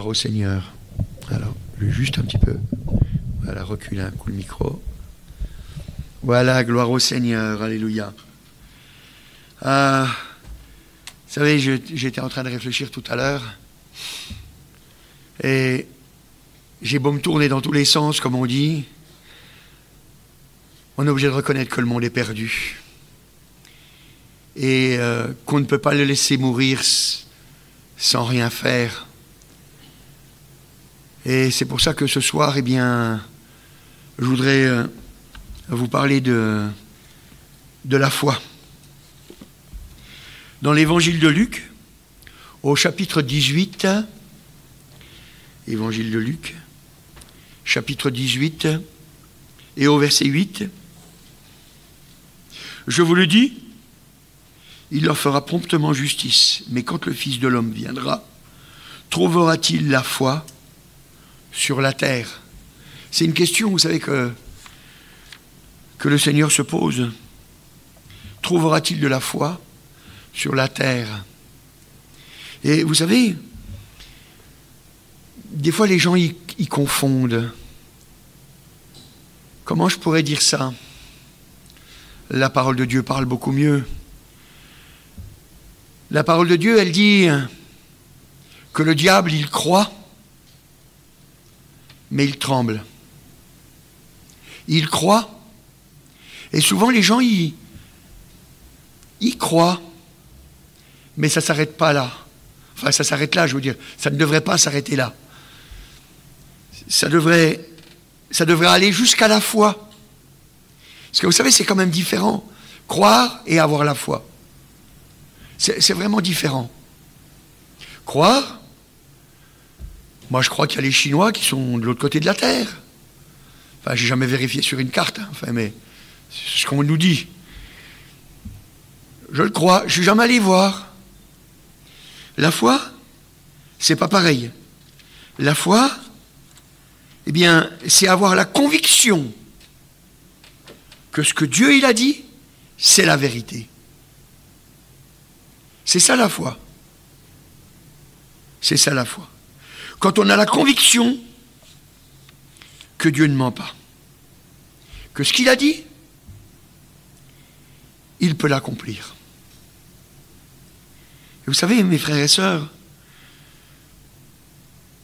Gloire au Seigneur. Alors, je vais juste un petit peu, voilà, reculer un coup le micro. Voilà, gloire au Seigneur, alléluia. Vous savez, j'étais en train de réfléchir tout à l'heure, et j'ai beau me tourner dans tous les sens, comme on dit, on est obligé de reconnaître que le monde est perdu, et qu'on ne peut pas le laisser mourir sans rien faire. Et c'est pour ça que ce soir, eh bien, je voudrais vous parler de la foi. Dans l'évangile de Luc, au chapitre 18, évangile de Luc, chapitre 18, et au verset 8, je vous le dis, il leur fera promptement justice, mais quand le Fils de l'homme viendra, trouvera-t-il la foi sur la terre? C'est une question, vous savez, que le Seigneur se pose. Trouvera-t-il de la foi sur la terre? Et vous savez, des fois les gens y confondent. Comment je pourrais dire ça? La parole de Dieu parle beaucoup mieux. La parole de Dieu, elle dit que le diable, il croit, mais il tremble. Il croit, et souvent les gens y croient, mais ça ne s'arrête pas là. Enfin, ça s'arrête là, je veux dire. Ça ne devrait pas s'arrêter là. Ça devrait aller jusqu'à la foi. Parce que vous savez, c'est quand même différent. Croire et avoir la foi. C'est vraiment différent. Croire, moi je crois qu'il y a les Chinois qui sont de l'autre côté de la Terre. Enfin, j'ai jamais vérifié sur une carte, hein. Enfin, mais c'est ce qu'on nous dit. Je le crois, je suis jamais allé voir. La foi, c'est pas pareil. La foi, eh bien, c'est avoir la conviction que ce que Dieu il a dit, c'est la vérité. C'est ça la foi. C'est ça la foi. Quand on a la conviction que Dieu ne ment pas, que ce qu'il a dit, il peut l'accomplir. Et vous savez, mes frères et sœurs,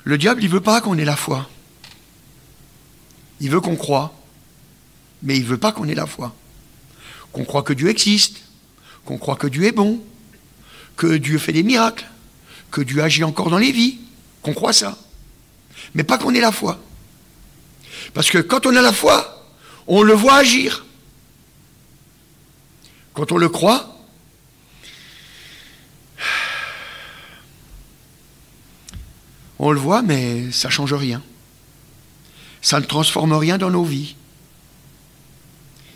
le diable, il ne veut pas qu'on ait la foi. Il veut qu'on croie, mais il ne veut pas qu'on ait la foi. Qu'on croit que Dieu existe, qu'on croit que Dieu est bon, que Dieu fait des miracles, que Dieu agit encore dans les vies, qu'on croit ça. Mais pas qu'on ait la foi. Parce que quand on a la foi, on le voit agir. Quand on le croit, on le voit, mais ça ne change rien. Ça ne transforme rien dans nos vies.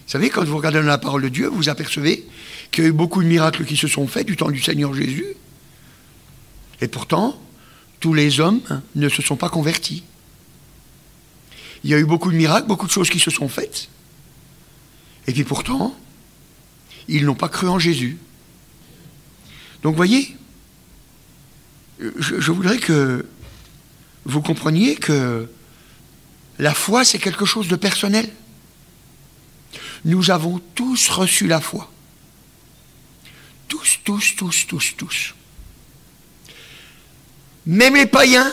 Vous savez, quand vous regardez dans la parole de Dieu, vous apercevez qu'il y a eu beaucoup de miracles qui se sont faits du temps du Seigneur Jésus. Et pourtant, tous les hommes ne se sont pas convertis. Il y a eu beaucoup de miracles, beaucoup de choses qui se sont faites. Et puis pourtant, ils n'ont pas cru en Jésus. Donc, voyez, je voudrais que vous compreniez que la foi, c'est quelque chose de personnel. Nous avons tous reçu la foi. Tous, tous, tous, tous, tous. Même les païens,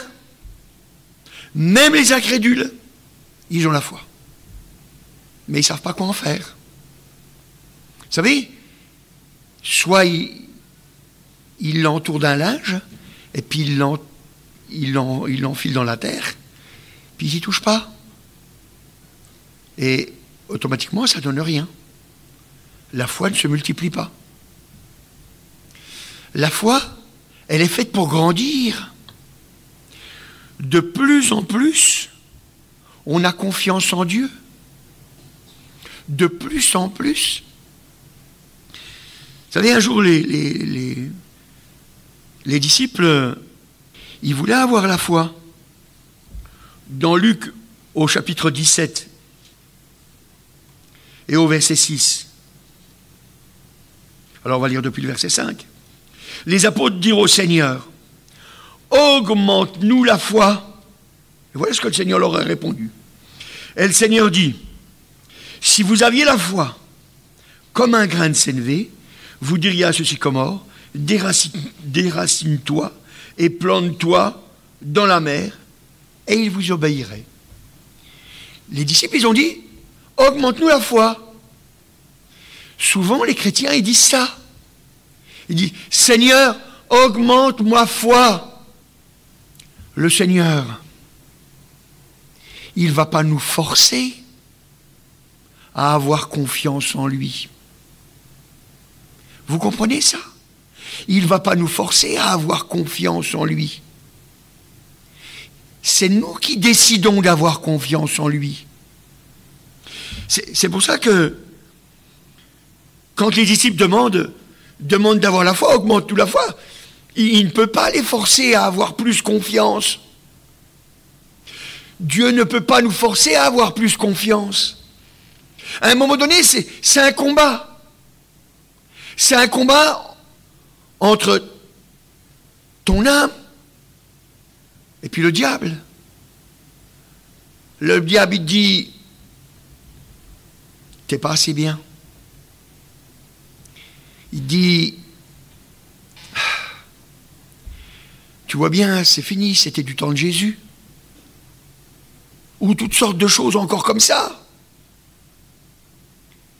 même les incrédules, ils ont la foi. Mais ils ne savent pas quoi en faire. Vous savez, soit ils l'entourent d'un linge, et puis ils l'enfilent dans la terre, puis ils n'y touchent pas. Et automatiquement, ça ne donne rien. La foi ne se multiplie pas. La foi, elle est faite pour grandir. De plus en plus, on a confiance en Dieu. De plus en plus. Vous savez, un jour, les disciples, ils voulaient avoir la foi. Dans Luc, au chapitre 17, et au verset 6. Alors, on va lire depuis le verset 5. Les apôtres dirent au Seigneur, augmente-nous la foi. Et voilà ce que le Seigneur leur a répondu. Et le Seigneur dit, si vous aviez la foi comme un grain de sénévé, vous diriez à ce sycomore, déracine-toi et plante-toi dans la mer, et il vous obéirait. Les disciples, ils ont dit, augmente-nous la foi. Souvent, les chrétiens, ils disent ça. Ils disent, Seigneur, augmente ma foi. Le Seigneur, il ne va pas nous forcer à avoir confiance en lui. Vous comprenez ça? Il ne va pas nous forcer à avoir confiance en lui. C'est nous qui décidons d'avoir confiance en lui. C'est pour ça que quand les disciples demandent d'avoir la foi, augmente-nous la foi, il ne peut pas les forcer à avoir plus confiance. Dieu ne peut pas nous forcer à avoir plus confiance. À un moment donné, c'est un combat. C'est un combat entre ton âme et puis le diable. Le diable, il te dit, t'es pas assez bien. Il dit, tu vois bien, c'est fini, c'était du temps de Jésus. Ou toutes sortes de choses encore comme ça.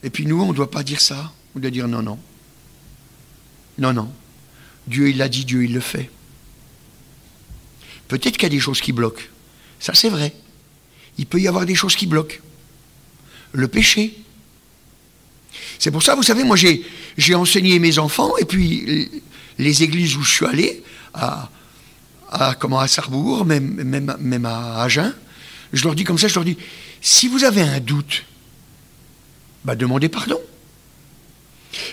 Et puis nous, on ne doit pas dire ça. On doit dire non, non. Non, non. Dieu, il l'a dit, Dieu, il le fait. Peut-être qu'il y a des choses qui bloquent. Ça, c'est vrai. Il peut y avoir des choses qui bloquent. Le péché. C'est pour ça, vous savez, moi, j'ai enseigné mes enfants, et puis les églises où je suis allé, à Sarrebourg, même à Agen, je leur dis comme ça, je leur dis, si vous avez un doute, demandez pardon.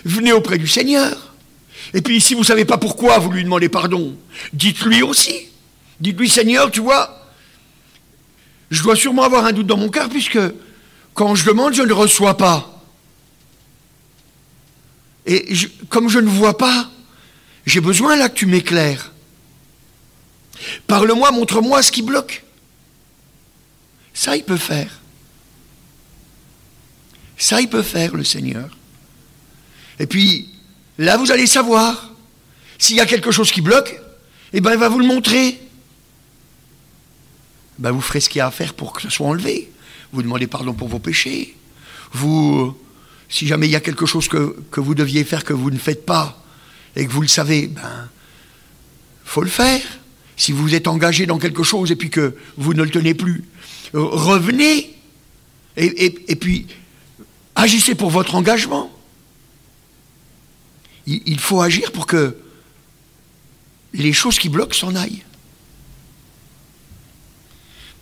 Venez auprès du Seigneur. Et puis, si vous ne savez pas pourquoi vous lui demandez pardon, dites-lui aussi. Dites-lui, Seigneur, tu vois, je dois sûrement avoir un doute dans mon cœur, puisque quand je demande, je ne reçois pas. Et comme je ne vois pas, j'ai besoin là que tu m'éclaires. Parle-moi, montre-moi ce qui bloque. Ça, il peut faire. Ça, il peut faire, le Seigneur. Et puis, là, vous allez savoir. S'il y a quelque chose qui bloque, il va vous le montrer. Vous ferez ce qu'il y a à faire pour que ça soit enlevé. Vous demandez pardon pour vos péchés. Si jamais il y a quelque chose que vous deviez faire que vous ne faites pas, et que vous le savez, faut le faire. Si vous êtes engagé dans quelque chose et puis que vous ne le tenez plus, revenez. Et puis, agissez pour votre engagement. Il faut agir pour que les choses qui bloquent s'en aillent.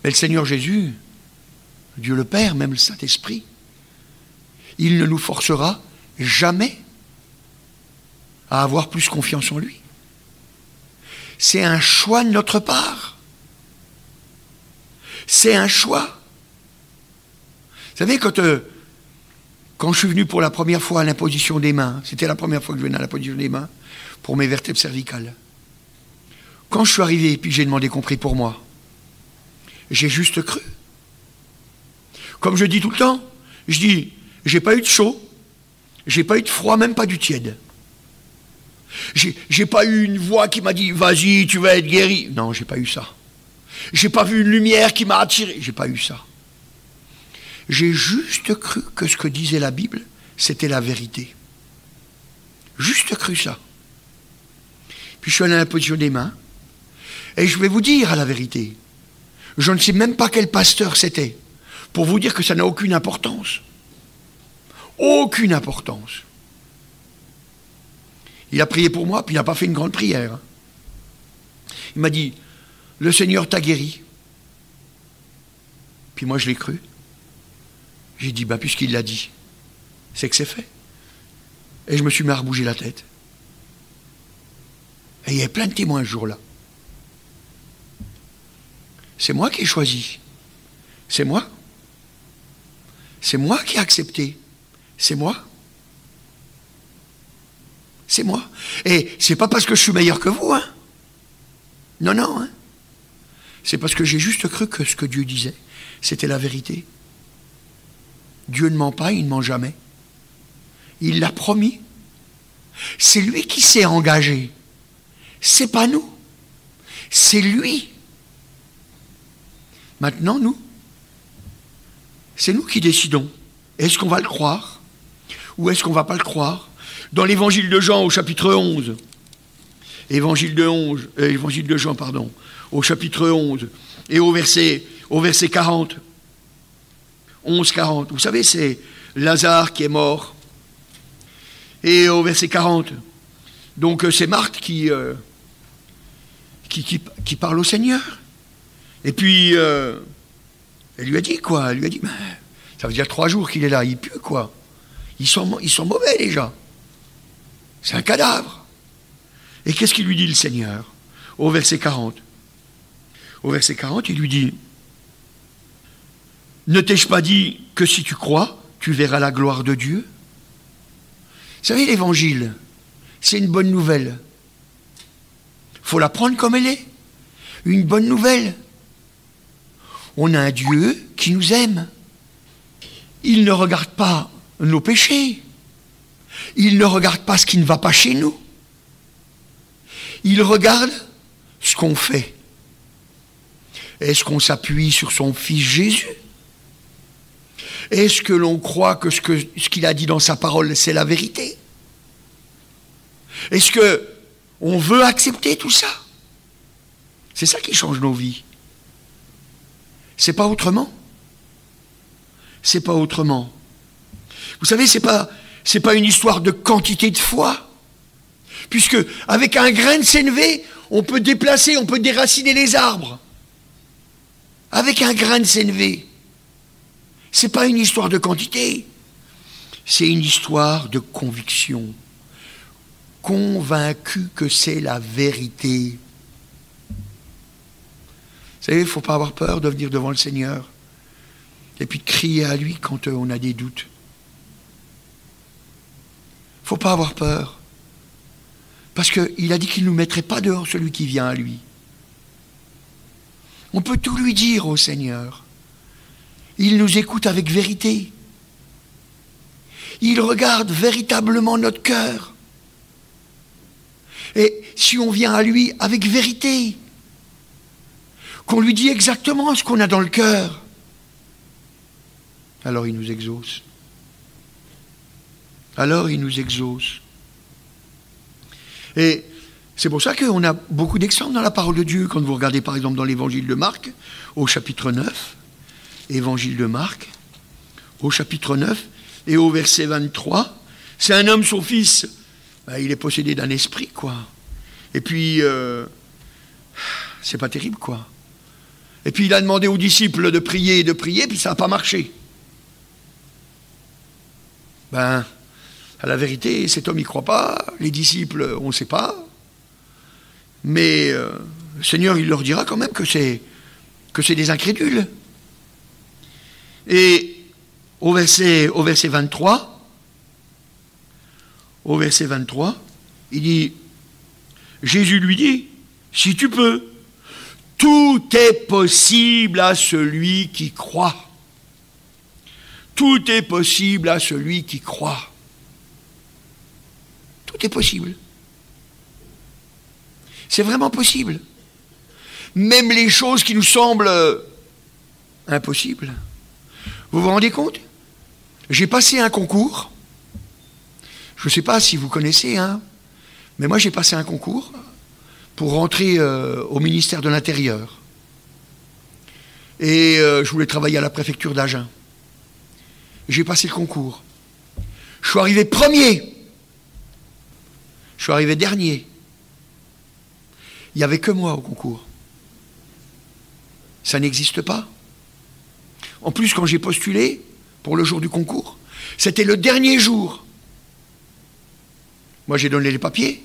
Mais le Seigneur Jésus, Dieu le Père, même le Saint-Esprit, il ne nous forcera jamais à avoir plus confiance en lui. C'est un choix de notre part. C'est un choix. Vous savez, quand je suis venu pour la première fois à l'imposition des mains, c'était la première fois que je venais à l'imposition des mains pour mes vertèbres cervicales. Quand je suis arrivé et puis j'ai demandé qu'on prie pour moi, j'ai juste cru. Comme je dis tout le temps, je dis, j'ai pas eu de chaud, j'ai pas eu de froid, même pas du tiède. J'ai pas eu une voix qui m'a dit, vas-y, tu vas être guéri. Non, j'ai pas eu ça. J'ai pas vu une lumière qui m'a attiré. J'ai pas eu ça. J'ai juste cru que ce que disait la Bible, c'était la vérité. Juste cru ça. Puis je suis allé à l'imposition des mains, et je vais vous dire à la vérité, je ne sais même pas quel pasteur c'était, pour vous dire que ça n'a aucune importance. Aucune importance. Il a prié pour moi, puis il n'a pas fait une grande prière. Il m'a dit, le Seigneur t'a guéri. Puis moi je l'ai cru. J'ai dit, puisqu'il l'a dit, c'est que c'est fait. Et je me suis mis à rebouger la tête. Et il y avait plein de témoins ce jour-là. C'est moi qui ai choisi. C'est moi. C'est moi qui ai accepté. C'est moi. C'est moi. Et c'est pas parce que je suis meilleur que vous, hein. Non, non, hein. C'est parce que j'ai juste cru que ce que Dieu disait, c'était la vérité. Dieu ne ment pas, il ne ment jamais. Il l'a promis. C'est lui qui s'est engagé. C'est pas nous. C'est lui. Maintenant, nous, c'est nous qui décidons. Est-ce qu'on va le croire ou est-ce qu'on ne va pas le croire? Dans l'évangile de Jean au chapitre 11, évangile de Jean, pardon, au chapitre 11 et au verset 40, 11-40, vous savez, c'est Lazare qui est mort. Et au verset 40, donc c'est Marthe qui parle au Seigneur. Et puis, elle lui a dit quoi? Elle lui a dit, ça veut dire 3 jours qu'il est là, il pue quoi. Ils sont mauvais déjà. C'est un cadavre. Et qu'est-ce qu'il lui dit le Seigneur? Au verset 40. Au verset 40, il lui dit, ne t'ai-je pas dit que si tu crois, tu verras la gloire de Dieu? Vous savez, l'évangile, c'est une bonne nouvelle. Il faut la prendre comme elle est. Une bonne nouvelle. On a un Dieu qui nous aime. Il ne regarde pas nos péchés. Il ne regarde pas ce qui ne va pas chez nous. Il regarde ce qu'on fait. Est-ce qu'on s'appuie sur son Fils Jésus? Est-ce que l'on croit que ce qu'il a dit dans sa parole, c'est la vérité? Est-ce qu'on veut accepter tout ça? C'est ça qui change nos vies. C'est pas autrement. C'est pas autrement. Vous savez, c'est pas une histoire de quantité de foi. Puisque, avec un grain de sénévé, on peut déplacer, on peut déraciner les arbres. Avec un grain de sénévé. C'est pas une histoire de quantité. C'est une histoire de conviction. Convaincu que c'est la vérité. Vous savez, il ne faut pas avoir peur de venir devant le Seigneur et puis de crier à lui quand on a des doutes. Il ne faut pas avoir peur. Parce qu'il a dit qu'il ne nous mettrait pas dehors celui qui vient à lui. On peut tout lui dire au Seigneur. Il nous écoute avec vérité. Il regarde véritablement notre cœur. Et si on vient à lui avec vérité, qu'on lui dit exactement ce qu'on a dans le cœur, alors il nous exauce. Alors il nous exauce. Et c'est pour ça qu'on a beaucoup d'exemples dans la parole de Dieu. Quand vous regardez par exemple dans l'évangile de Marc, au chapitre 9, évangile de Marc, au chapitre 9, et au verset 23, c'est un homme, son fils, il est possédé d'un esprit, quoi. Et puis, c'est pas terrible, quoi. Et puis il a demandé aux disciples de prier, puis ça n'a pas marché. À la vérité, cet homme n'y croit pas, les disciples, on ne sait pas. Mais le Seigneur, il leur dira quand même que c'est des incrédules. Et au verset 23, il dit, Jésus lui dit, si tu peux, tout est possible à celui qui croit. Tout est possible à celui qui croit. Tout est possible. C'est vraiment possible. Même les choses qui nous semblent impossibles. Vous vous rendez compte? J'ai passé un concours. Je ne sais pas si vous connaissez, mais moi j'ai passé un concours pour rentrer au ministère de l'Intérieur. Et je voulais travailler à la préfecture d'Agen. J'ai passé le concours. Je suis arrivé premier. Je suis arrivé dernier. Il n'y avait que moi au concours. Ça n'existe pas. En plus, quand j'ai postulé pour le jour du concours, c'était le dernier jour. Moi, j'ai donné les papiers.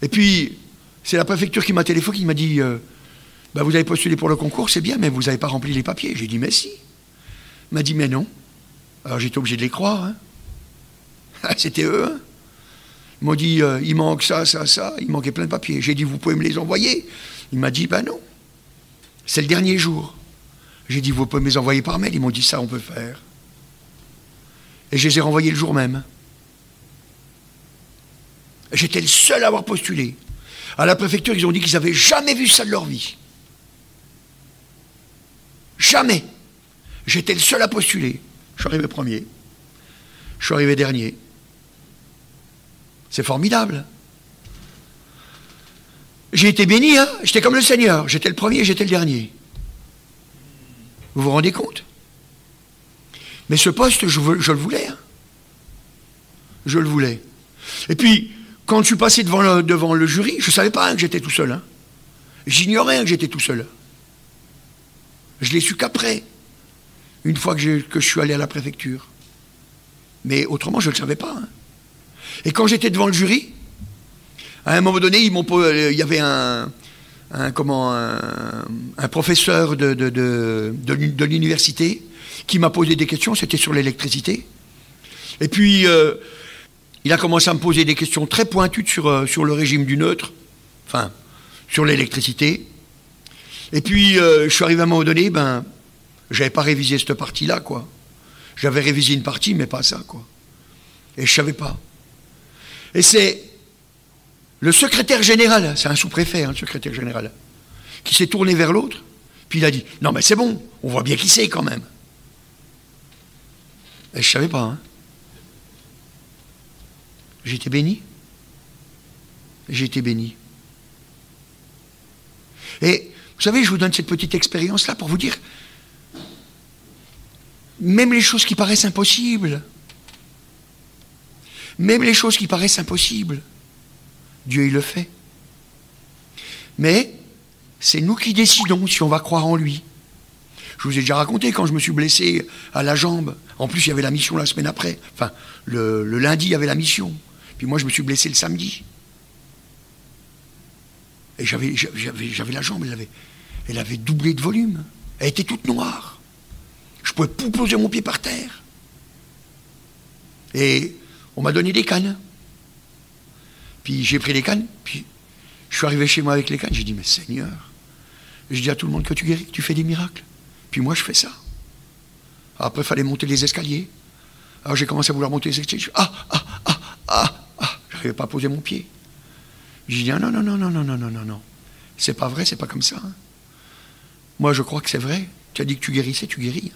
Et puis, c'est la préfecture qui m'a téléphoné, qui m'a dit vous avez postulé pour le concours, c'est bien, mais vous n'avez pas rempli les papiers. J'ai dit, mais si. Il m'a dit, mais non. Alors, j'étais obligé de les croire. C'était eux. Ils m'ont dit, il manque ça, ça, ça. Il manquait plein de papiers. J'ai dit, vous pouvez me les envoyer? Il m'a dit, ben non. C'est le dernier jour. J'ai dit, vous pouvez me les envoyer par mail? Ils m'ont dit, ça, on peut faire. Et je les ai renvoyés le jour même. J'étais le seul à avoir postulé. À la préfecture, ils ont dit qu'ils n'avaient jamais vu ça de leur vie. Jamais. J'étais le seul à postuler. Je suis arrivé premier. Je suis arrivé dernier. C'est formidable. J'ai été béni, hein. J'étais comme le Seigneur. J'étais le premier, j'étais le dernier. Vous vous rendez compte? Mais ce poste, je le voulais. Hein. Je le voulais. Et puis, quand je suis passé devant le jury, je ne savais pas hein, que j'étais tout seul. Hein. J'ignorais hein, que j'étais tout seul. Je l'ai su qu'après, une fois que je suis allé à la préfecture. Mais autrement, je ne le savais pas. Hein. Et quand j'étais devant le jury, à un moment donné, il y avait un professeur de l'université qui m'a posé des questions, c'était sur l'électricité. Et puis, il a commencé à me poser des questions très pointues sur le régime du neutre, enfin, sur l'électricité. Et puis, je suis arrivé à un moment donné, j'avais pas révisé cette partie-là, quoi. J'avais révisé une partie, mais pas ça, quoi. Et je savais pas. Et c'est le secrétaire général, c'est un sous-préfet, hein, le secrétaire général, qui s'est tourné vers l'autre, puis il a dit, non mais c'est bon, on voit bien qui c'est quand même. Et je savais pas, hein. J'ai été béni. J'ai été béni. Et vous savez, je vous donne cette petite expérience-là pour vous dire, même les choses qui paraissent impossibles, même les choses qui paraissent impossibles, Dieu, il le fait. Mais c'est nous qui décidons si on va croire en lui. Je vous ai déjà raconté quand je me suis blessé à la jambe. En plus, il y avait la mission la semaine après. Enfin, le lundi, il y avait la mission. Puis moi, je me suis blessé le samedi. Et j'avais la jambe, elle avait doublé de volume. Elle était toute noire. Je pouvais plus poser mon pied par terre. Et on m'a donné des cannes. Puis j'ai pris les cannes, puis je suis arrivé chez moi avec les cannes. J'ai dit, mais Seigneur, je dis à tout le monde que tu guéris, que tu fais des miracles. Puis moi, je fais ça. Après, il fallait monter les escaliers. Alors j'ai commencé à vouloir monter les escaliers. Je n'arrivais pas à poser mon pied. J'ai dit, non. C'est pas vrai, c'est pas comme ça. Hein. Moi, je crois que c'est vrai. Tu as dit que tu guérissais, tu guéris.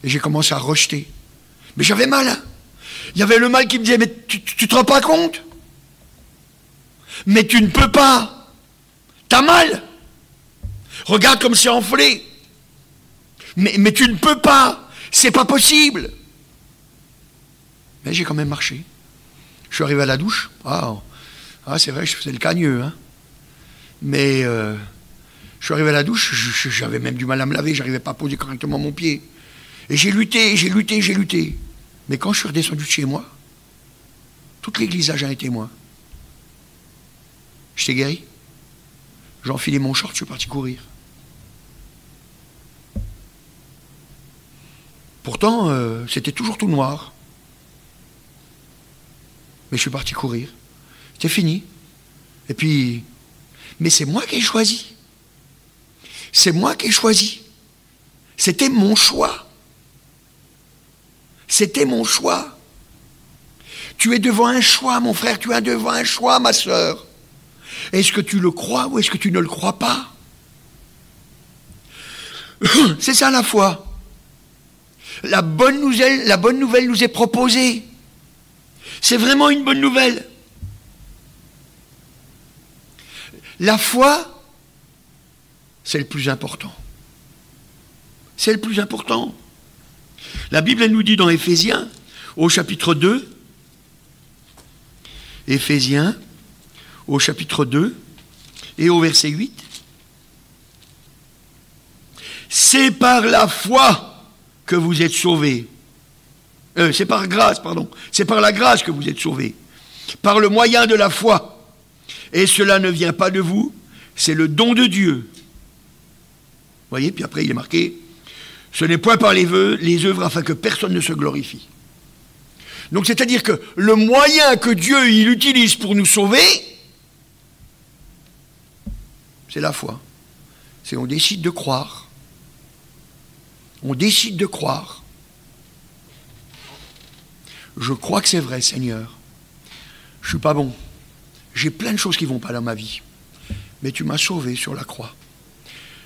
Et j'ai commencé à rejeter. Mais j'avais mal. Hein. Il y avait le mal qui me disait, mais tu te rends pas compte? Mais tu ne peux pas. T'as mal. Regarde comme c'est enflé. Mais tu ne peux pas. C'est pas possible. Mais j'ai quand même marché. Je suis arrivé à la douche. C'est vrai, je faisais le cagneux. Hein. Mais je suis arrivé à la douche, j'avais même du mal à me laver, j'arrivais pas à poser correctement mon pied. Et j'ai lutté. Mais quand je suis redescendu de chez moi, toute l'église a été témoin. J'étais guéri. J'ai enfilé mon short, je suis parti courir. Pourtant, c'était toujours tout noir. Mais je suis parti courir. C'était fini. Et puis, mais c'est moi qui ai choisi. C'est moi qui ai choisi. C'était mon choix. C'était mon choix. Tu es devant un choix, mon frère, tu es devant un choix, ma sœur. Est-ce que tu le crois ou est-ce que tu ne le crois pas? C'est ça la foi. La bonne nouvelle nous est proposée. C'est vraiment une bonne nouvelle. La foi, c'est le plus important. C'est le plus important. La Bible, elle nous dit dans Éphésiens, au chapitre 2, Éphésiens, au chapitre 2, et au verset 8, c'est par la foi que vous êtes sauvés. C'est par grâce, pardon. C'est par la grâce que vous êtes sauvés. Par le moyen de la foi. Et cela ne vient pas de vous, c'est le don de Dieu. Vous voyez, puis après il est marqué, ce n'est point par les œuvres afin que personne ne se glorifie. Donc c'est-à-dire que le moyen que Dieu il utilise pour nous sauver, c'est la foi. C'est on décide de croire. On décide de croire. Je crois que c'est vrai, Seigneur. Je ne suis pas bon. J'ai plein de choses qui ne vont pas dans ma vie. Mais tu m'as sauvé sur la croix.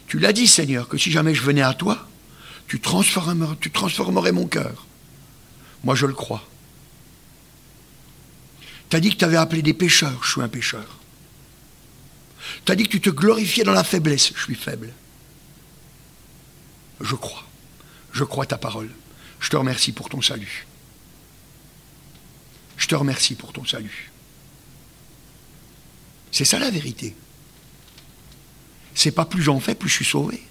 Tu l'as dit, Seigneur, que si jamais je venais à toi, tu transformerais mon cœur. Moi, je le crois. Tu as dit que tu avais appelé des pécheurs. Je suis un pécheur. Tu as dit que tu te glorifiais dans la faiblesse. Je suis faible. Je crois. Je crois ta parole. Je te remercie pour ton salut. Je te remercie pour ton salut. C'est ça la vérité. C'est pas plus j'en fais, plus je suis sauvé.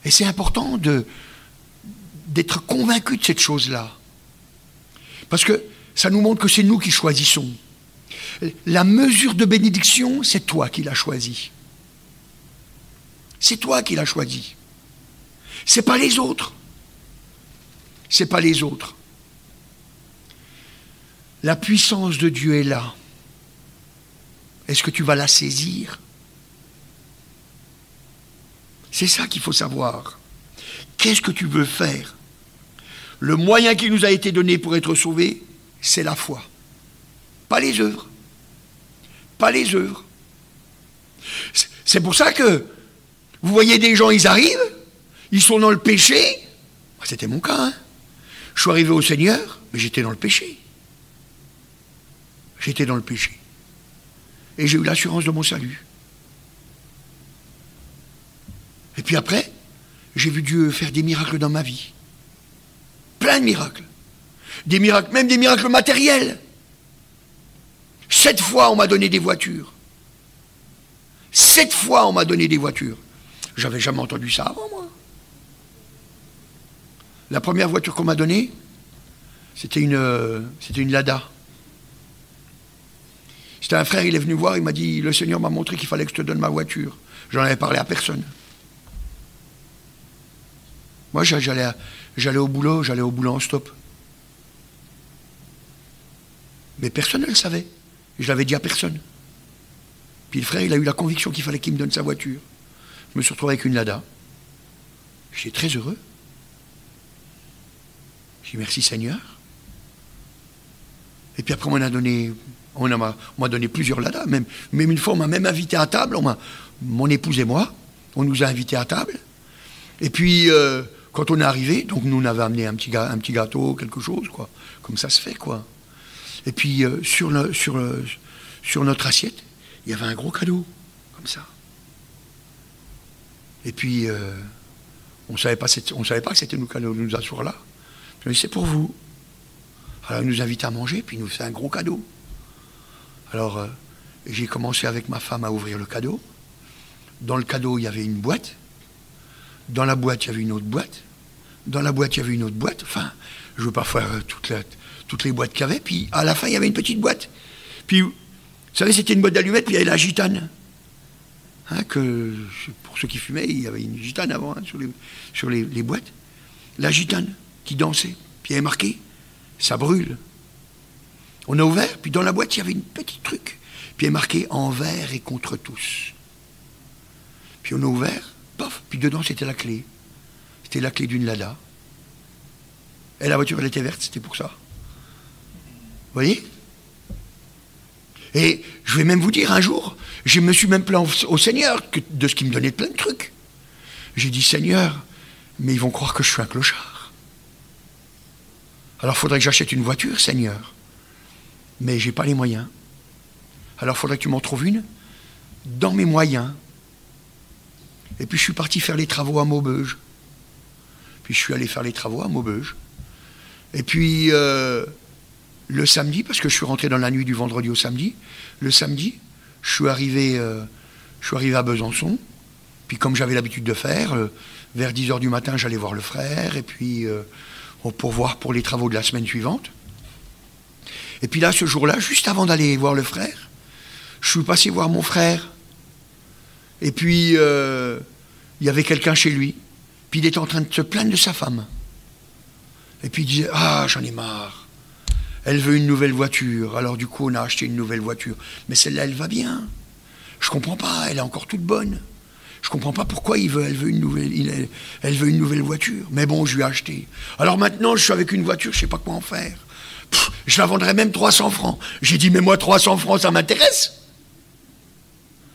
Et c'est important d'être convaincu de cette chose-là. Parce que ça nous montre que c'est nous qui choisissons. La mesure de bénédiction, c'est toi qui l'as choisie. C'est toi qui l'as choisi. C'est pas les autres. C'est pas les autres. La puissance de Dieu est là. Est-ce que tu vas la saisir? C'est ça qu'il faut savoir. Qu'est-ce que tu veux faire? Le moyen qui nous a été donné pour être sauvés, c'est la foi. Pas les œuvres. Pas les œuvres. C'est pour ça que vous voyez des gens, ils arrivent, ils sont dans le péché. C'était mon cas. Hein. Je suis arrivé au Seigneur, mais j'étais dans le péché. J'étais dans le péché. Et j'ai eu l'assurance de mon salut. Et puis après, j'ai vu Dieu faire des miracles dans ma vie. Plein de miracles. Des miracles, même des miracles matériels. 7 fois, on m'a donné des voitures. 7 fois, on m'a donné des voitures. J'avais jamais entendu ça avant, moi. La première voiture qu'on m'a donnée, c'était une Lada. C'était un frère, il est venu voir, il m'a dit, le Seigneur m'a montré qu'il fallait que je te donne ma voiture. J'en avais parlé à personne. Moi, j'allais au boulot en stop. Mais personne ne le savait. Je l'avais dit à personne. Puis le frère, il a eu la conviction qu'il fallait qu'il me donne sa voiture. Je me suis retrouvé avec une Lada. J'étais très heureux. J'ai dit merci Seigneur. Et puis après, on m'a donné plusieurs Ladas. Même une fois, on m'a même invité à table. Mon épouse et moi, on nous a invités à table. Et puis, quand on est arrivé, donc nous, on avait amené un petit gâteau, quelque chose, quoi. Comme ça se fait, quoi. Et puis, sur notre assiette, il y avait un gros cadeau, comme ça. Et puis, on savait pas que c'était nos cadeaux, nous asseoir là. Puis on dit, c'est pour vous. Alors, il nous invite à manger, puis il nous fait un gros cadeau. Alors, j'ai commencé avec ma femme à ouvrir le cadeau. Dans le cadeau, il y avait une boîte. Dans la boîte, il y avait une autre boîte. Dans la boîte, il y avait une autre boîte. Enfin, je ne veux pas faire toutes les boîtes qu'il y avait. Puis, à la fin, il y avait une petite boîte. Puis, vous savez, c'était une boîte d'allumettes, puis il y avait la gitane. Hein, pour ceux qui fumaient, il y avait une gitane avant, hein, sur les boîtes. La gitane qui dansait. Puis, il y avait marqué, ça brûle. On a ouvert, puis dans la boîte, il y avait une petite truc. Puis il y avait marqué, envers et contre tous. Puis on a ouvert, paf, puis dedans, c'était la clé. C'était la clé d'une Lada. Et la voiture, elle était verte, c'était pour ça. Vous voyez? Et je vais même vous dire, un jour, je me suis même plaint au Seigneur de ce qu'il me donnait plein de trucs. J'ai dit, Seigneur, mais ils vont croire que je suis un clochard. Alors il faudrait que j'achète une voiture, Seigneur. Mais je n'ai pas les moyens. Alors il faudrait que tu m'en trouves une dans mes moyens. Et puis je suis parti faire les travaux à Maubeuge. Puis je suis allé faire les travaux à Maubeuge. Et puis le samedi, parce que je suis rentré dans la nuit du vendredi au samedi, le samedi, je suis arrivé à Besançon. Puis comme j'avais l'habitude de faire, vers 10h du matin, j'allais voir le frère, et puis pour voir pour les travaux de la semaine suivante. Et puis là, ce jour-là, juste avant d'aller voir le frère, je suis passé voir mon frère. Et puis, il y avait quelqu'un chez lui. Puis il était en train de se plaindre de sa femme. Et puis il disait, ah, j'en ai marre. Elle veut une nouvelle voiture. Alors du coup, on a acheté une nouvelle voiture. Mais celle-là, elle va bien. Je comprends pas, elle est encore toute bonne. Je comprends pas pourquoi elle veut une nouvelle voiture. Mais bon, je lui ai acheté. Alors maintenant, je suis avec une voiture, je sais pas quoi en faire. Je la vendrais même 300 francs. J'ai dit, mais moi, 300 francs, ça m'intéresse.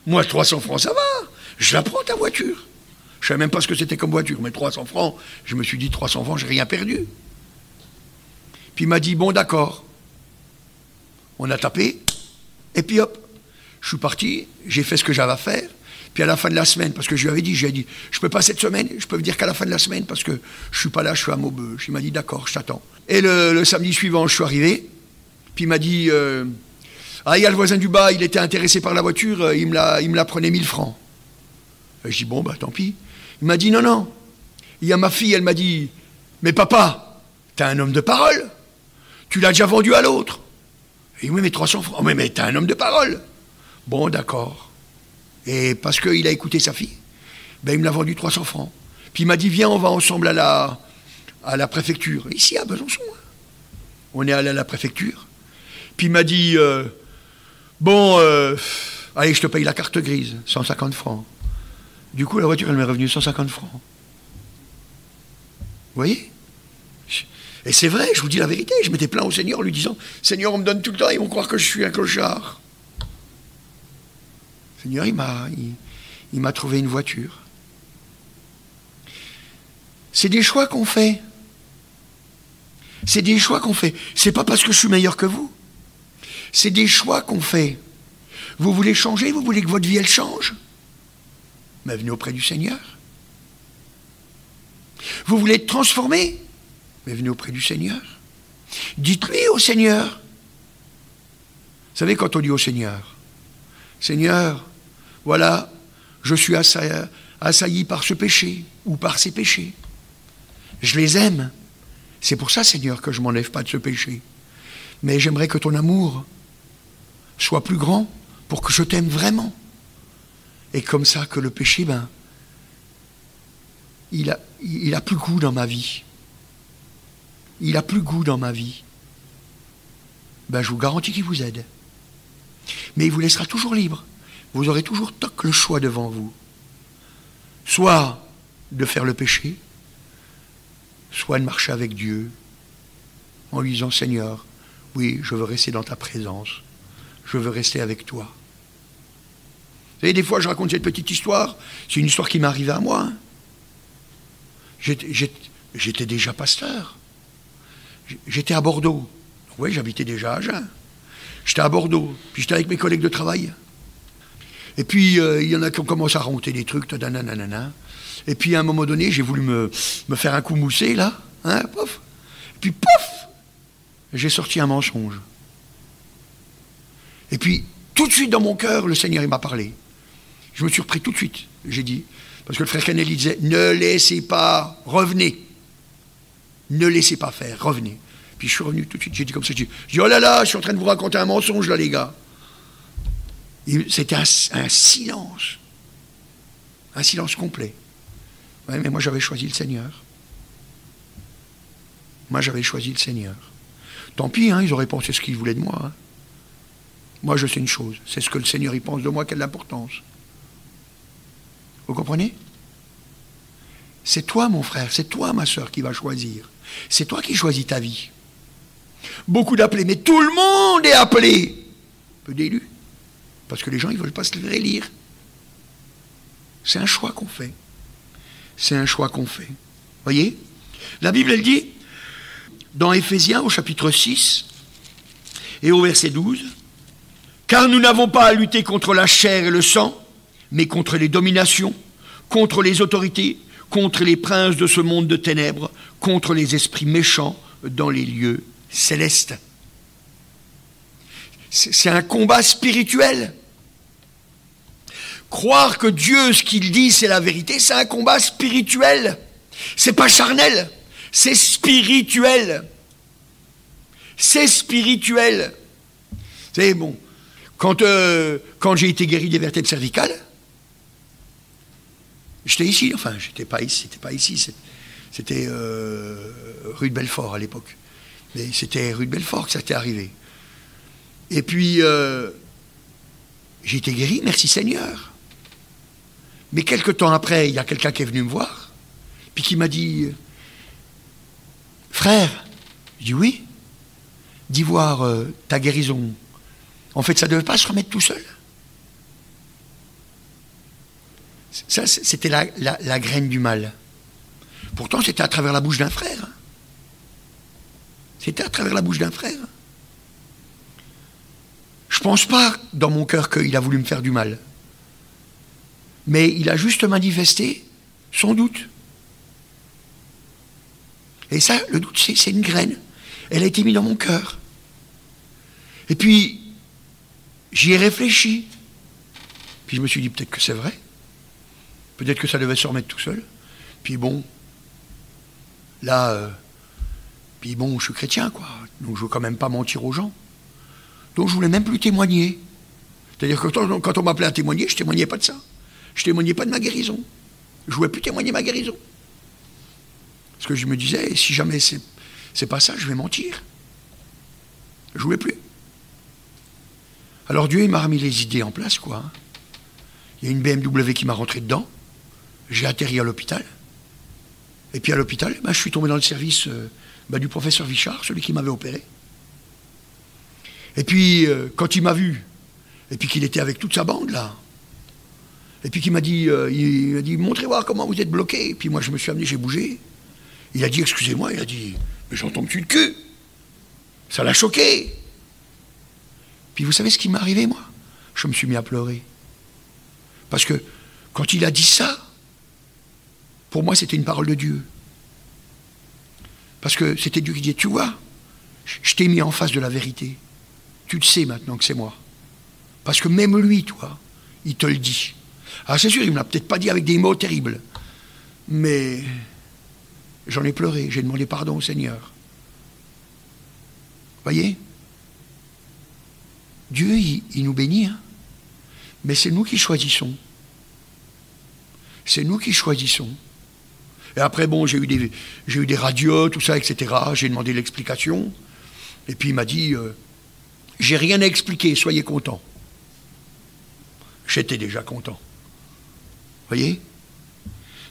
Moi, 300 francs, ça va. Je la prends, ta voiture. Je ne savais même pas ce que c'était comme voiture, mais 300 francs, je me suis dit, 300 francs, j'ai rien perdu. Puis il m'a dit, bon, d'accord. On a tapé, et puis hop, je suis parti, j'ai fait ce que j'avais à faire. Puis à la fin de la semaine, parce que je lui avais dit, je ne peux pas cette semaine, je peux vous dire qu'à la fin de la semaine, parce que je ne suis pas là, je suis à Maubeuge. Il m'a dit, d'accord, je t'attends. Et le samedi suivant, je suis arrivé, puis il m'a dit, il y a le voisin du bas, il était intéressé par la voiture, il me la prenait 1000 francs. Et je dis, bon, bah tant pis. Il m'a dit, non, non. Il y a ma fille, elle m'a dit, mais papa, t'es un homme de parole. Tu l'as déjà vendu à l'autre. Et oui, mais 300 francs. Oh, mais t'es un homme de parole. Bon, d'accord. Et parce qu'il a écouté sa fille, ben, il me l'a vendu 300 francs. Puis il m'a dit, viens, on va ensemble à la préfecture. Ici, à Besançon. On est allé à la préfecture. Puis il m'a dit, bon, allez, je te paye la carte grise, 150 francs. Du coup, la voiture, elle m'est revenue 150 francs. Vous voyez? Et c'est vrai, je vous dis la vérité, je m'étais plaint au Seigneur en lui disant, Seigneur, on me donne tout le temps, ils vont croire que je suis un clochard. Le Seigneur, il m'a trouvé une voiture. C'est des choix qu'on fait. C'est des choix qu'on fait. C'est pas parce que je suis meilleur que vous. C'est des choix qu'on fait. Vous voulez changer, vous voulez que votre vie, elle change? Mais venez auprès du Seigneur. Vous voulez être transformé? Mais venez auprès du Seigneur. Dites-lui au Seigneur. Vous savez, quand on dit au Seigneur, Seigneur, voilà, je suis assailli par ce péché ou par ces péchés. Je les aime. C'est pour ça, Seigneur, que je ne m'enlève pas de ce péché. Mais j'aimerais que ton amour soit plus grand pour que je t'aime vraiment. Et comme ça, que le péché, ben, il a plus goût dans ma vie. Il a plus goût dans ma vie. Ben, je vous garantis qu'il vous aide. Mais il vous laissera toujours libre. Vous aurez toujours le choix devant vous. Soit de faire le péché, soit de marcher avec Dieu, en lui disant, Seigneur, oui, je veux rester dans ta présence. Je veux rester avec toi. Vous savez, des fois, je raconte cette petite histoire. C'est une histoire qui m'est arrivée à moi. J'étais déjà pasteur. J'étais à Bordeaux. Oui, j'habitais déjà à Agen. J'étais à Bordeaux. Puis j'étais avec mes collègues de travail. Et puis, il y en a qui ont commencé à raconter des trucs. Nanana. Et puis, à un moment donné, j'ai voulu me faire un coup moussé, là. Hein, pof. Et puis, pof, j'ai sorti un mensonge. Et puis, tout de suite dans mon cœur, le Seigneur, il m'a parlé. Je me suis repris tout de suite. J'ai dit, parce que le frère Canel, il disait, ne laissez pas, revenez. Ne laissez pas faire, revenez. Puis je suis revenu tout de suite, j'ai dit comme ça, j'ai dit, oh là là, je suis en train de vous raconter un mensonge là, les gars. C'était un silence. Un silence complet. Ouais, mais moi j'avais choisi le Seigneur. Moi j'avais choisi le Seigneur. Tant pis, hein, ils auraient pensé ce qu'ils voulaient de moi. Hein. Moi je sais une chose, c'est ce que le Seigneur il pense de moi qui a de l'importance. Vous comprenez? C'est toi, mon frère, c'est toi, ma soeur, qui va choisir. C'est toi qui choisis ta vie. Beaucoup d'appelés, mais tout le monde est appelé. Peu d'élus. Parce que les gens, ils ne veulent pas se lire. C'est un choix qu'on fait. C'est un choix qu'on fait. Voyez? La Bible, elle dit, dans Éphésiens, au chapitre 6, et au verset 12, « Car nous n'avons pas à lutter contre la chair et le sang, mais contre les dominations, contre les autorités, contre les princes de ce monde de ténèbres, contre les esprits méchants dans les lieux célestes. » C'est un combat spirituel. Croire que Dieu, ce qu'il dit, c'est la vérité, c'est un combat spirituel. C'est pas charnel, c'est spirituel. C'est spirituel. Vous savez, bon, quand j'ai été guéri des vertèbres cervicales, j'étais ici, enfin, j'étais pas ici, c'était pas ici, C'était rue de Belfort à l'époque. Mais c'était rue de Belfort que ça t'est arrivé. Et puis, j'ai été guéri, merci Seigneur. Mais quelque temps après, il y a quelqu'un qui est venu me voir, puis qui m'a dit, frère, je dis oui, dis voir ta guérison. En fait, ça ne devait pas se remettre tout seul. Ça, c'était la graine du mal. Pourtant, c'était à travers la bouche d'un frère. C'était à travers la bouche d'un frère. Je ne pense pas dans mon cœur qu'il a voulu me faire du mal. Mais il a juste manifesté son doute. Et ça, le doute, c'est une graine. Elle a été mise dans mon cœur. Et puis, j'y ai réfléchi. Puis je me suis dit, peut-être que c'est vrai. Peut-être que ça devait se remettre tout seul. Puis bon, là, puis bon, je suis chrétien, quoi. Donc je ne veux quand même pas mentir aux gens. Donc je ne voulais même plus témoigner. C'est-à-dire que quand on m'appelait à témoigner, je ne témoignais pas de ça. Je ne témoignais pas de ma guérison. Je ne voulais plus témoigner ma guérison. Parce que je me disais, si jamais c'est pas ça, je vais mentir. Je ne voulais plus. Alors Dieu, il m'a remis les idées en place, quoi. Il y a une BMW qui m'a rentré dedans. J'ai atterri à l'hôpital. Et puis à l'hôpital, je suis tombé dans le service du professeur Vichard, celui qui m'avait opéré. Et puis, quand il m'a vu, et puis qu'il était avec toute sa bande, là, et puis qu'il m'a dit, il m'a dit, montrez-moi comment vous êtes bloqué. Et puis moi, je me suis amené, j'ai bougé. Il a dit, excusez-moi, il a dit, mais j'en tombe dessus le cul. Ça l'a choqué. Puis vous savez ce qui m'est arrivé, moi? Je me suis mis à pleurer. Parce que quand il a dit ça, pour moi, c'était une parole de Dieu. Parce que c'était Dieu qui disait, tu vois, je t'ai mis en face de la vérité. Tu le sais maintenant que c'est moi. Parce que même lui, toi, il te le dit. Alors c'est sûr, il ne me l'a peut-être pas dit avec des mots terribles. Mais j'en ai pleuré, j'ai demandé pardon au Seigneur. Voyez? Dieu, il nous bénit, hein? Mais c'est nous qui choisissons. C'est nous qui choisissons. Et après, bon, j'ai eu des radios, tout ça, etc. J'ai demandé l'explication. Et puis il m'a dit, j'ai rien à expliquer, soyez contents. J'étais déjà content. Voyez?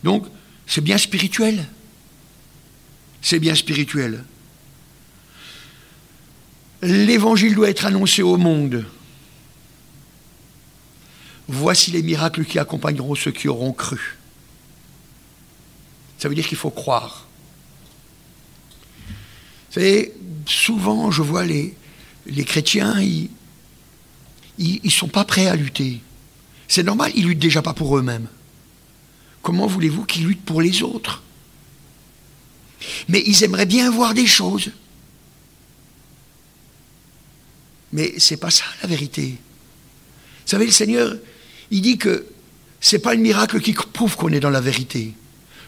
Donc, c'est bien spirituel. C'est bien spirituel. L'évangile doit être annoncé au monde. Voici les miracles qui accompagneront ceux qui auront cru. Ça veut dire qu'il faut croire. Vous savez, souvent, je vois les chrétiens, ils ne sont pas prêts à lutter. C'est normal, ils ne luttent déjà pas pour eux-mêmes. Comment voulez-vous qu'ils luttent pour les autres? Mais ils aimeraient bien voir des choses. Mais ce n'est pas ça la vérité. Vous savez, le Seigneur, il dit que ce n'est pas le miracle qui prouve qu'on est dans la vérité.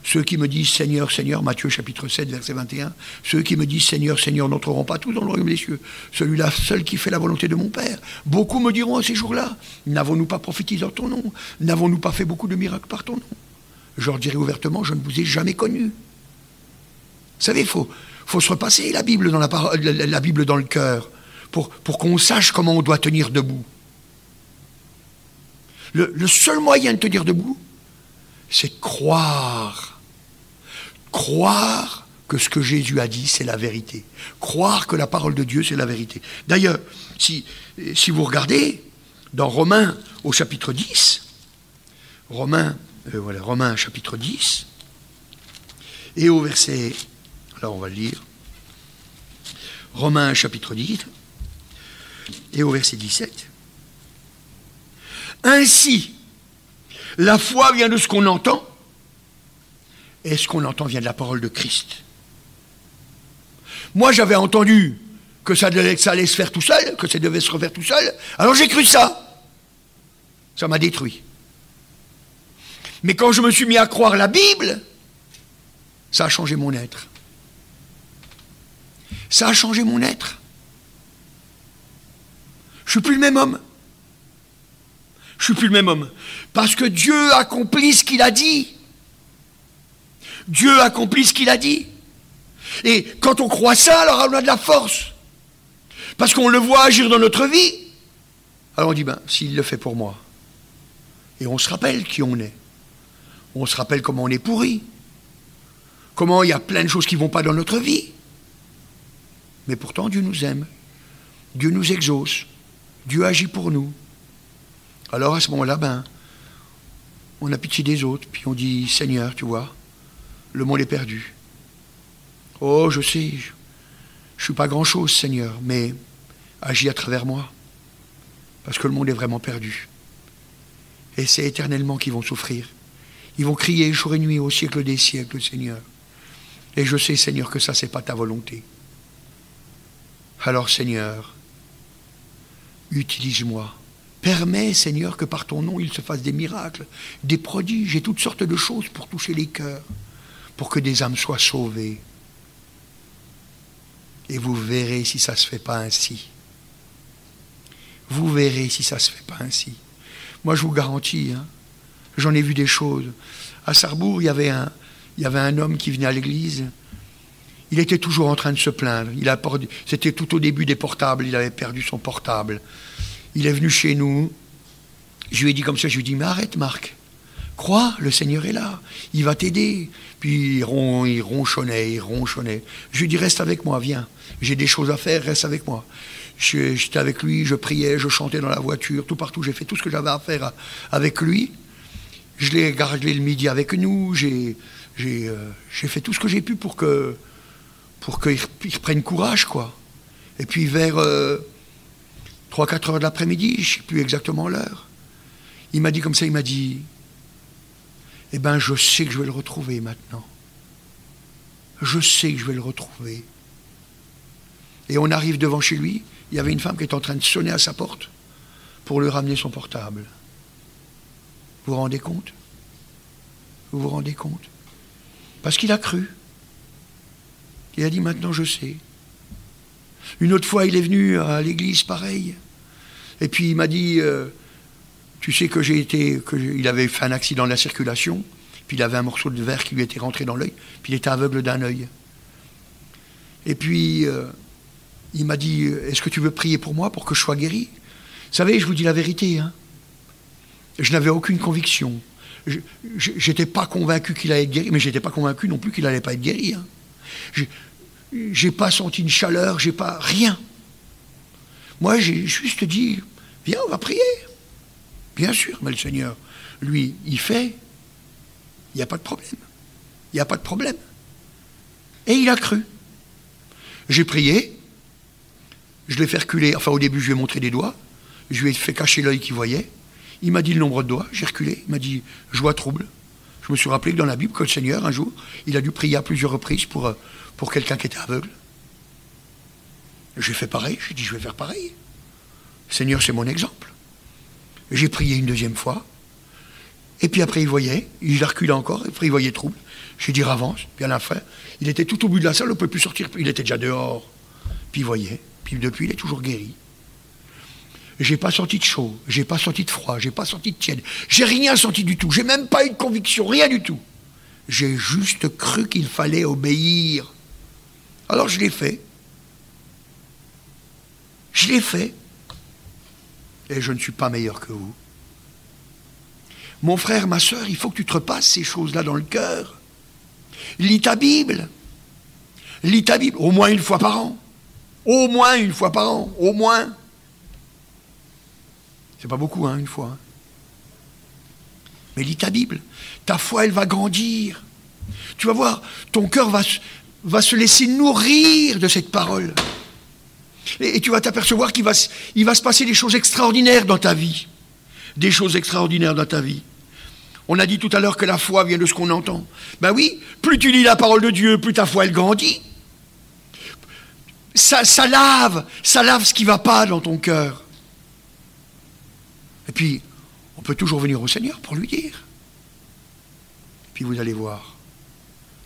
Ceux qui me disent Seigneur, Seigneur, Matthieu chapitre 7, verset 21, ceux qui me disent Seigneur, Seigneur, n'entreront pas tous dans le royaume des cieux. Celui-là seul qui fait la volonté de mon Père. Beaucoup me diront à ces jours-là, n'avons-nous pas prophétisé en ton nom? N'avons-nous pas fait beaucoup de miracles par ton nom? Je leur dirai ouvertement, je ne vous ai jamais connu. Vous savez, il faut se repasser la Bible la Bible dans le cœur pour qu'on sache comment on doit tenir debout. Le seul moyen de tenir debout, c'est croire. Croire que ce que Jésus a dit, c'est la vérité. Croire que la parole de Dieu, c'est la vérité. D'ailleurs, si vous regardez, dans Romains au chapitre 10, Romains chapitre 10, et au verset, là on va le lire, Romains chapitre 10, et au verset 17, ainsi, la foi vient de ce qu'on entend, et ce qu'on entend vient de la parole de Christ. Moi, j'avais entendu que ça allait se faire tout seul, que ça devait se refaire tout seul, alors j'ai cru ça. Ça m'a détruit. Mais quand je me suis mis à croire la Bible, ça a changé mon être. Ça a changé mon être. Je ne suis plus le même homme. Je ne suis plus le même homme. Parce que Dieu accomplit ce qu'il a dit. Dieu accomplit ce qu'il a dit. Et quand on croit ça, alors on a de la force. Parce qu'on le voit agir dans notre vie. Alors on dit, s'il le fait pour moi. Et on se rappelle qui on est. On se rappelle comment on est pourri. Comment il y a plein de choses qui ne vont pas dans notre vie. Mais pourtant, Dieu nous aime. Dieu nous exauce. Dieu agit pour nous. Alors à ce moment-là, on a pitié des autres. Puis on dit, Seigneur, tu vois, le monde est perdu. Oh, je sais, je ne suis pas grand-chose, Seigneur, mais agis à travers moi. Parce que le monde est vraiment perdu. Et c'est éternellement qu'ils vont souffrir. Ils vont crier jour et nuit au siècle des siècles, Seigneur. Et je sais, Seigneur, que ça, c'est pas ta volonté. Alors, Seigneur, utilise-moi. Permets, Seigneur, que par ton nom, il se fasse des miracles, des prodiges et toutes sortes de choses pour toucher les cœurs, pour que des âmes soient sauvées. Et vous verrez si ça ne se fait pas ainsi. Vous verrez si ça ne se fait pas ainsi. Moi, je vous garantis, j'en ai vu des choses. À Sarrebourg, il y avait un homme qui venait à l'église. Il était toujours en train de se plaindre. C'était tout au début des portables. Il avait perdu son portable. Il est venu chez nous. Je lui ai dit comme ça, je lui ai dit, mais arrête Marc. Crois, le Seigneur est là. Il va t'aider. Puis il ronchonnait. Je lui ai dit, reste avec moi, viens. J'ai des choses à faire, reste avec moi. J'étais avec lui, je priais, je chantais dans la voiture, tout partout. J'ai fait tout ce que j'avais à faire avec lui. Je l'ai gardé le midi avec nous. J'ai fait tout ce que j'ai pu pour qu'il reprenne courage, quoi. Et puis vers 3-4 heures de l'après-midi, je ne sais plus exactement l'heure, il m'a dit comme ça, il m'a dit, je sais que je vais le retrouver maintenant. Je sais que je vais le retrouver. Et on arrive devant chez lui, il y avait une femme qui était en train de sonner à sa porte pour lui ramener son portable. Vous vous rendez compte? Vous vous rendez compte? Parce qu'il a cru. Il a dit, maintenant je sais. Une autre fois, il est venu à l'église, pareil. Et puis il m'a dit, tu sais qu'il avait fait un accident de la circulation, puis il avait un morceau de verre qui lui était rentré dans l'œil, puis il était aveugle d'un œil. Et puis, il m'a dit, est-ce que tu veux prier pour moi pour que je sois guéri? Vous savez, je vous dis la vérité, je n'avais aucune conviction. Je n'étais pas convaincu qu'il allait être guéri, mais je n'étais pas convaincu non plus qu'il n'allait pas être guéri. J'ai pas senti une chaleur, j'ai pas rien. Moi, j'ai juste dit, viens, on va prier. Bien sûr, mais le Seigneur, lui, il fait. Il n'y a pas de problème. Il n'y a pas de problème. Et il a cru. J'ai prié. Je l'ai fait reculer. Enfin, au début, je lui ai montré des doigts. Je lui ai fait cacher l'œil qu'il voyait. Il m'a dit le nombre de doigts. J'ai reculé. Il m'a dit, joie trouble. Je me suis rappelé que dans la Bible, que le Seigneur, un jour, il a dû prier à plusieurs reprises pour quelqu'un qui était aveugle. J'ai fait pareil. J'ai dit, je vais faire pareil. Le Seigneur, c'est mon exemple. J'ai prié une deuxième fois. Et puis après, il voyait. Il a reculé encore. Et après, il voyait trouble. J'ai dit, avance. Puis à la fin, il était tout au bout de la salle. On ne pouvait plus sortir. Il était déjà dehors. Puis il voyait. Puis depuis, il est toujours guéri. J'ai pas senti de chaud, j'ai pas senti de froid, j'ai pas senti de tiède. J'ai rien senti du tout, j'ai même pas eu de conviction, rien du tout. J'ai juste cru qu'il fallait obéir. Alors je l'ai fait. Je l'ai fait. Et je ne suis pas meilleur que vous. Mon frère, ma soeur, il faut que tu te repasses ces choses-là dans le cœur. Lis ta Bible. Lis ta Bible, au moins une fois par an. Au moins une fois par an, au moins. C'est pas beaucoup, une fois. Mais lis ta Bible. Ta foi, elle va grandir. Tu vas voir, ton cœur va se laisser nourrir de cette parole. Et tu vas t'apercevoir qu'il va se passer des choses extraordinaires dans ta vie. Des choses extraordinaires dans ta vie. On a dit tout à l'heure que la foi vient de ce qu'on entend. Ben oui, plus tu lis la parole de Dieu, plus ta foi, elle grandit. Ça lave ce qui ne va pas dans ton cœur. Et puis, on peut toujours venir au Seigneur pour lui dire. Et puis vous allez voir,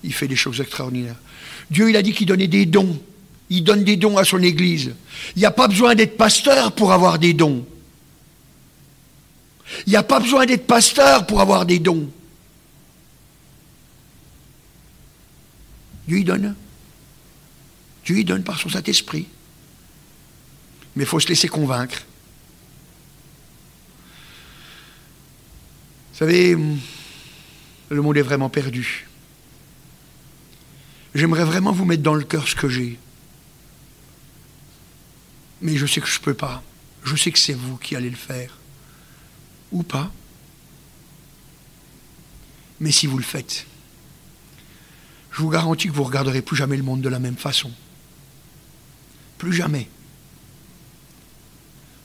il fait des choses extraordinaires. Dieu, il a dit qu'il donnait des dons. Il donne des dons à son Église. Il n'y a pas besoin d'être pasteur pour avoir des dons. Il n'y a pas besoin d'être pasteur pour avoir des dons. Dieu y donne. Dieu y donne par son Saint-Esprit. Mais il faut se laisser convaincre. Vous savez, le monde est vraiment perdu. J'aimerais vraiment vous mettre dans le cœur ce que j'ai. Mais je sais que je ne peux pas. Je sais que c'est vous qui allez le faire. Ou pas. Mais si vous le faites, je vous garantis que vous ne regarderez plus jamais le monde de la même façon. Plus jamais.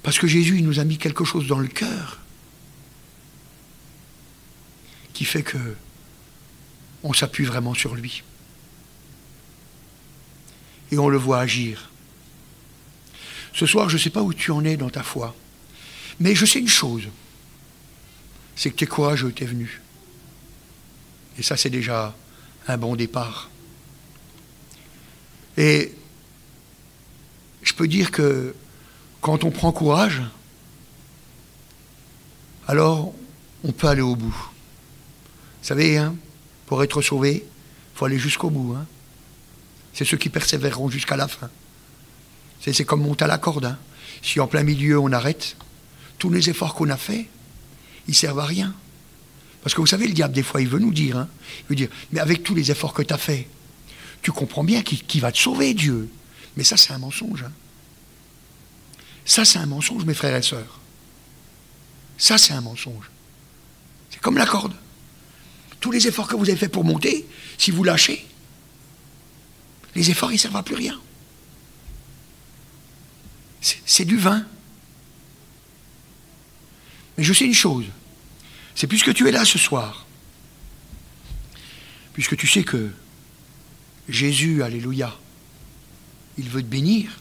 Parce que Jésus, il nous a mis quelque chose dans le cœur qui fait que on s'appuie vraiment sur lui. Et on le voit agir. Ce soir, je ne sais pas où tu en es dans ta foi, mais je sais une chose, c'est que tu es courageux, tu es venu. Et ça, c'est déjà un bon départ. Et je peux dire que quand on prend courage, alors on peut aller au bout. Vous savez, hein, pour être sauvé, il faut aller jusqu'au bout. Hein. C'est ceux qui persévéreront jusqu'à la fin. C'est comme monter à la corde. Hein. Si en plein milieu on arrête, tous les efforts qu'on a faits, ils ne servent à rien. Parce que vous savez, le diable, des fois, il veut nous dire, hein, il veut dire, mais avec tous les efforts que tu as faits, tu comprends bien qu'il va te sauver, Dieu. Mais ça, c'est un mensonge. Hein. Ça, c'est un mensonge, mes frères et sœurs. Ça, c'est un mensonge. C'est comme la corde. Tous les efforts que vous avez faits pour monter, si vous lâchez, les efforts, ils ne servent à plus rien. C'est du vin. Mais je sais une chose, c'est puisque tu es là ce soir, puisque tu sais que Jésus, alléluia, il veut te bénir,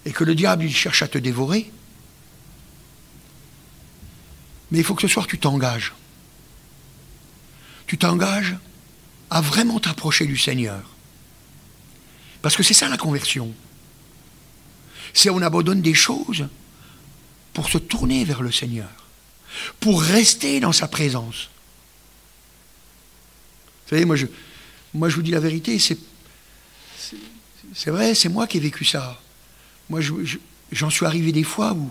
et que le diable, il cherche à te dévorer, mais il faut que ce soir tu t'engages. Tu t'engages à vraiment t'approcher du Seigneur. Parce que c'est ça la conversion. C'est on abandonne des choses pour se tourner vers le Seigneur, pour rester dans sa présence. Vous savez, moi je vous dis la vérité, c'est vrai, c'est moi qui ai vécu ça. Moi, j'en suis arrivé des fois où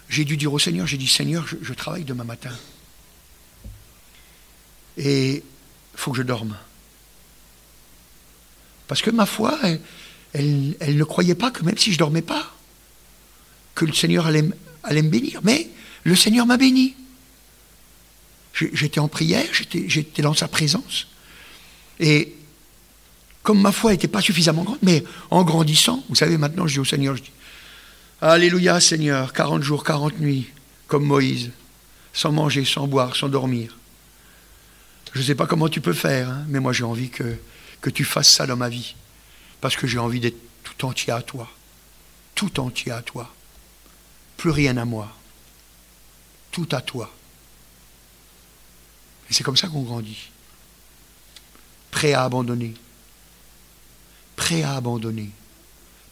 j'ai dû dire au Seigneur, j'ai dit, Seigneur, je travaille demain matin. Et il faut que je dorme. Parce que ma foi, elle ne croyait pas que même si je ne dormais pas, que le Seigneur allait me bénir. Mais le Seigneur m'a béni. J'étais en prière, j'étais dans sa présence. Et comme ma foi n'était pas suffisamment grande, mais en grandissant, vous savez, maintenant je dis au Seigneur, je dis, Alléluia Seigneur, 40 jours, 40 nuits, comme Moïse, sans manger, sans boire, sans dormir. Je ne sais pas comment tu peux faire, hein, mais moi j'ai envie que tu fasses ça dans ma vie. Parce que j'ai envie d'être tout entier à toi. Tout entier à toi. Plus rien à moi. Tout à toi. Et c'est comme ça qu'on grandit. Prêt à abandonner. Prêt à abandonner.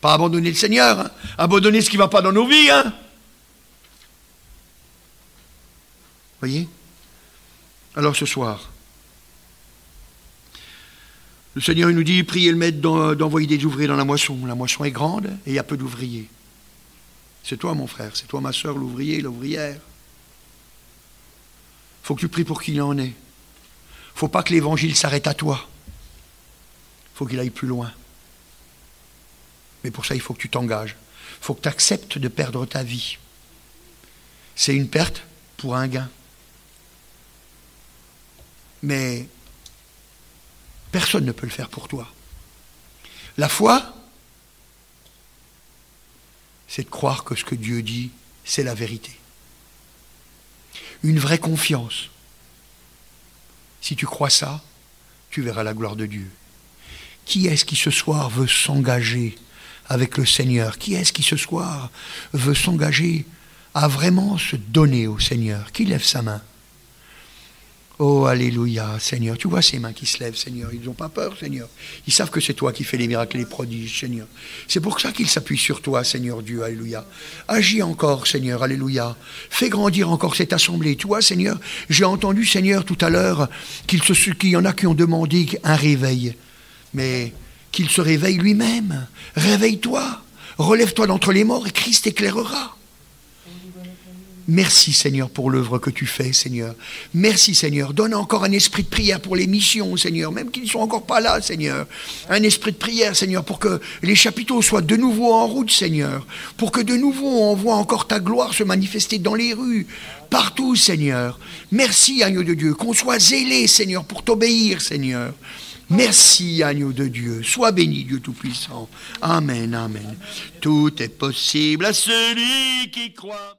Pas abandonner le Seigneur, hein, abandonner ce qui ne va pas dans nos vies. Hein. Voyez? Alors ce soir, le Seigneur il nous dit, priez le maître d'envoyer des ouvriers dans la moisson. La moisson est grande et il y a peu d'ouvriers. C'est toi mon frère, c'est toi ma soeur, l'ouvrier, l'ouvrière. Il faut que tu pries pour qu'il en ait. Il ne faut pas que l'évangile s'arrête à toi. Il faut qu'il aille plus loin. Mais pour ça, il faut que tu t'engages. Il faut que tu acceptes de perdre ta vie. C'est une perte pour un gain. Mais personne ne peut le faire pour toi. La foi, c'est de croire que ce que Dieu dit, c'est la vérité. Une vraie confiance. Si tu crois ça, tu verras la gloire de Dieu. Qui est-ce qui ce soir veut s'engager avec le Seigneur? Qui est-ce qui ce soir veut s'engager à vraiment se donner au Seigneur? Qui lève sa main? Oh, alléluia, Seigneur. Tu vois ces mains qui se lèvent, Seigneur. Ils n'ont pas peur, Seigneur. Ils savent que c'est toi qui fais les miracles et les prodiges, Seigneur. C'est pour ça qu'ils s'appuient sur toi, Seigneur Dieu, alléluia. Agis encore, Seigneur, alléluia. Fais grandir encore cette assemblée. Tu vois, Seigneur, j'ai entendu, Seigneur, tout à l'heure, qu'il y en a qui ont demandé un réveil. mais qu'il se réveille lui-même. Réveille-toi, relève-toi d'entre les morts et Christ éclairera. Merci Seigneur pour l'œuvre que tu fais, Seigneur. Merci Seigneur. Donne encore un esprit de prière pour les missions, Seigneur, même qu'ils ne sont encore pas là, Seigneur. Un esprit de prière, Seigneur, pour que les chapiteaux soient de nouveau en route, Seigneur. Pour que de nouveau on voit encore ta gloire se manifester dans les rues, partout, Seigneur. Merci, agneau de Dieu, qu'on soit zélé, Seigneur, pour t'obéir, Seigneur. Merci, agneau de Dieu. Sois béni, Dieu Tout-Puissant. Amen, amen. Tout est possible à celui qui croit.